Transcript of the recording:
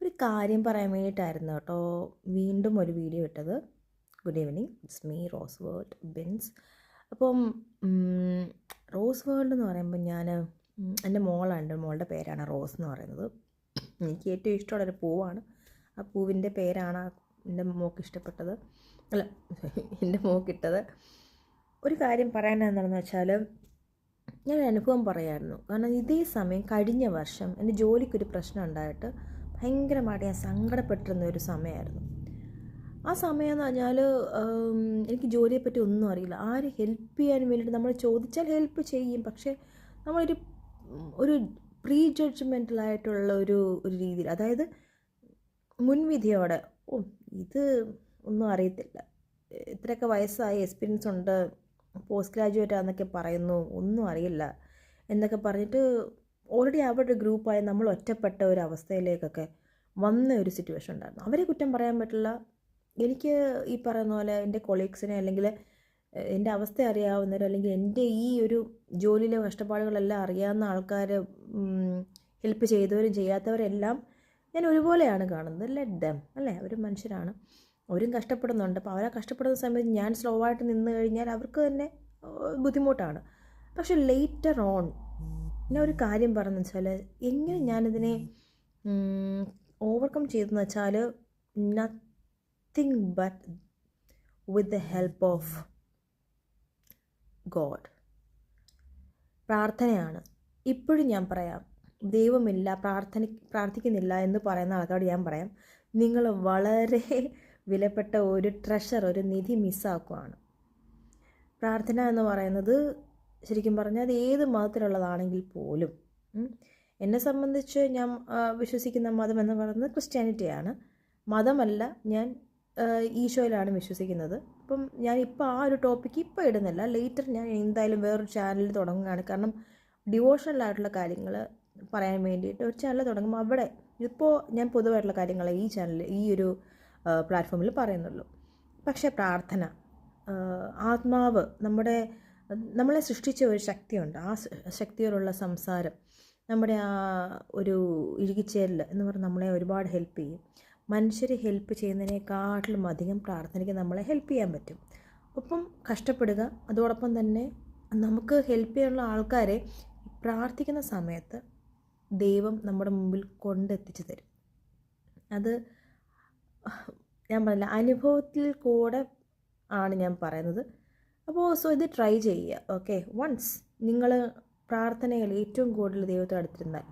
ഒരു കാര്യം പറയാൻ വേണ്ടിയിട്ടായിരുന്നു കേട്ടോ വീണ്ടും ഒരു വീഡിയോ ഇട്ടത്. Good evening, it's me Rose World Bins. അപ്പം റോസ് വേൾഡ് എന്ന് പറയുമ്പോൾ ഞാൻ എൻ്റെ മോളുടെ പേരാണ് റോസ് എന്ന് പറയുന്നത്. എനിക്ക് ഏറ്റവും ഇഷ്ടമുള്ളൊരു പൂവാണ്. ആ പൂവിൻ്റെ പേരാണ് എൻ്റെ മോൾക്ക് ഇഷ്ടപ്പെട്ടത്, അല്ല എൻ്റെ മോൾക്കിട്ടത്. ഒരു കാര്യം പറയാനെന്താണെന്ന് വെച്ചാൽ, ഞാനൊരു അനുഭവം പറയായിരുന്നു. കാരണം ഇതേ സമയം കഴിഞ്ഞ വർഷം എൻ്റെ ജോലിക്കൊരു പ്രശ്നം ഉണ്ടായിട്ട് ഭയങ്കരമായിട്ട് ഞാൻ സങ്കടപ്പെട്ടിരുന്ന ഒരു സമയമായിരുന്നു. ആ സമയം എന്ന് പറഞ്ഞാൽ എനിക്ക് ജോലിയെപ്പറ്റി ഒന്നും അറിയില്ല. ആര് ഹെൽപ്പ് ചെയ്യാൻ വേണ്ടിയിട്ട് നമ്മൾ ചോദിച്ചാൽ ഹെൽപ്പ് ചെയ്യും, പക്ഷേ നമ്മളൊരു ഒരു പ്രീ ജഡ്ജ്മെൻ്റലായിട്ടുള്ള ഒരു രീതിയിൽ, അതായത് മുൻവിധിയോടെ ഇത് ഒന്നും അറിയത്തില്ല, ഇത്രയൊക്കെ വയസ്സായി, എക്സ്പീരിയൻസ് ഉണ്ട്, പോസ്റ്റ് ഗ്രാജുവേറ്റ് ആണെന്നൊക്കെ പറയുന്നു, ഒന്നും അറിയില്ല എന്നൊക്കെ പറഞ്ഞിട്ട് ഓൾറെഡി അവരുടെ ഗ്രൂപ്പായി നമ്മൾ ഒറ്റപ്പെട്ട ഒരു അവസ്ഥയിലേക്കൊക്കെ വന്ന ഒരു സിറ്റുവേഷൻ ഉണ്ടായിരുന്നു. അവരെ കുറ്റം പറയാൻ പറ്റില്ല. എനിക്ക് ഈ പറയുന്ന പോലെ എൻ്റെ കൊളീഗ്സിനെ അല്ലെങ്കിൽ എൻ്റെ അവസ്ഥ അറിയാവുന്നവരോ അല്ലെങ്കിൽ എൻ്റെ ഈ ഒരു ജോലിയിലെ കഷ്ടപ്പാടുകളെല്ലാം അറിയാവുന്ന ആൾക്കാർ, ഹെൽപ്പ് ചെയ്തവരും ചെയ്യാത്തവരെല്ലാം ഞാൻ ഒരുപോലെയാണ് കാണുന്നത്. ലെറ്റ് ദം, അല്ലേ? അവർ മനുഷ്യരാണ്, അവരും കഷ്ടപ്പെടുന്നുണ്ട്. അപ്പോൾ അവരെ കഷ്ടപ്പെടുന്ന സമയത്ത് ഞാൻ സ്ലോ ആയിട്ട് നിന്ന് കഴിഞ്ഞാൽ അവർക്ക് തന്നെ ബുദ്ധിമുട്ടാണ്. പക്ഷെ ലേറ്റർ ഓൺ ഞാൻ ഒരു കാര്യം പറഞ്ഞു വെച്ചാൽ, എങ്ങനെ ഞാനിതിനെ ഓവർകം ചെയ്തെന്ന് വെച്ചാൽ, nothing but with the help of God. പ്രാർത്ഥനയാണ്. ഇപ്പോഴും ഞാൻ പറയാം, ദൈവമില്ല, പ്രാർത്ഥിക്കുന്നില്ല എന്ന് പറയുന്ന ആൾക്കാരോട് ഞാൻ പറയാം, നിങ്ങൾ വളരെ വിലപ്പെട്ട ഒരു ട്രഷർ, ഒരു നിധി മിസ്സാക്കുകയാണ്. പ്രാർത്ഥന എന്ന് പറയുന്നത് ശരിക്കും പറഞ്ഞാൽ അത് ഏത് മതത്തിലുള്ളതാണെങ്കിൽ പോലും, എന്നെ സംബന്ധിച്ച് ഞാൻ വിശ്വസിക്കുന്ന മതം എന്ന് പറയുന്നത് ക്രിസ്ത്യാനിറ്റിയാണ്. മതമല്ല, ഞാൻ ഈശോയിലാണ് വിശ്വസിക്കുന്നത്. അപ്പം ഞാനിപ്പോൾ ആ ഒരു ടോപ്പിക്ക് ഇപ്പോൾ ഇടുന്നില്ല. ലേറ്റർ ഞാൻ എന്തായാലും വേറൊരു ചാനൽ തുടങ്ങുകയാണ്. കാരണം ഡിവോഷണലായിട്ടുള്ള കാര്യങ്ങൾ പറയാൻ വേണ്ടിയിട്ട് ഒരു ചാനൽ തുടങ്ങുമ്പോൾ അവിടെ ഇപ്പോൾ ഞാൻ പൊതുവായിട്ടുള്ള കാര്യങ്ങൾ ഈ ചാനൽ, ഈ ഒരു പ്ലാറ്റ്ഫോമിൽ പറയുന്നുള്ളൂ. പക്ഷേ പ്രാർത്ഥന, ആത്മാവ്, നമ്മളെ സൃഷ്ടിച്ച ഒരു ശക്തിയുണ്ട്. ആ ശക്തിയോടുള്ള സംസാരം, നമ്മുടെ ആ ഒരു ഇഴുകിച്ചേരൽ എന്ന് പറഞ്ഞാൽ നമ്മളെ ഒരുപാട് ഹെൽപ്പ് ചെയ്യും. മനുഷ്യർ ഹെൽപ്പ് ചെയ്യുന്നതിനേക്കാട്ടിലും അധികം പ്രാർത്ഥനയ്ക്ക് നമ്മളെ ഹെൽപ്പ് ചെയ്യാൻ പറ്റും. ഒപ്പം കഷ്ടപ്പെടുക, അതോടൊപ്പം തന്നെ നമുക്ക് ഹെൽപ്പ് ചെയ്യാനുള്ള ആൾക്കാരെ പ്രാർത്ഥിക്കുന്ന സമയത്ത് ദൈവം നമ്മുടെ മുമ്പിൽ കൊണ്ടെത്തിച്ചു തരും. അത് ഞാൻ പറഞ്ഞില്ല, അനുഭവത്തിൽ കൂടെ ആണ് ഞാൻ പറയുന്നത്. അപ്പോൾ ഇത് ട്രൈ ചെയ്യുക. ഓക്കെ, വൺസ് നിങ്ങൾ പ്രാർത്ഥനയിൽ ഏറ്റവും കൂടുതൽ ദൈവത്തോട് അടുത്തിരുന്നാൽ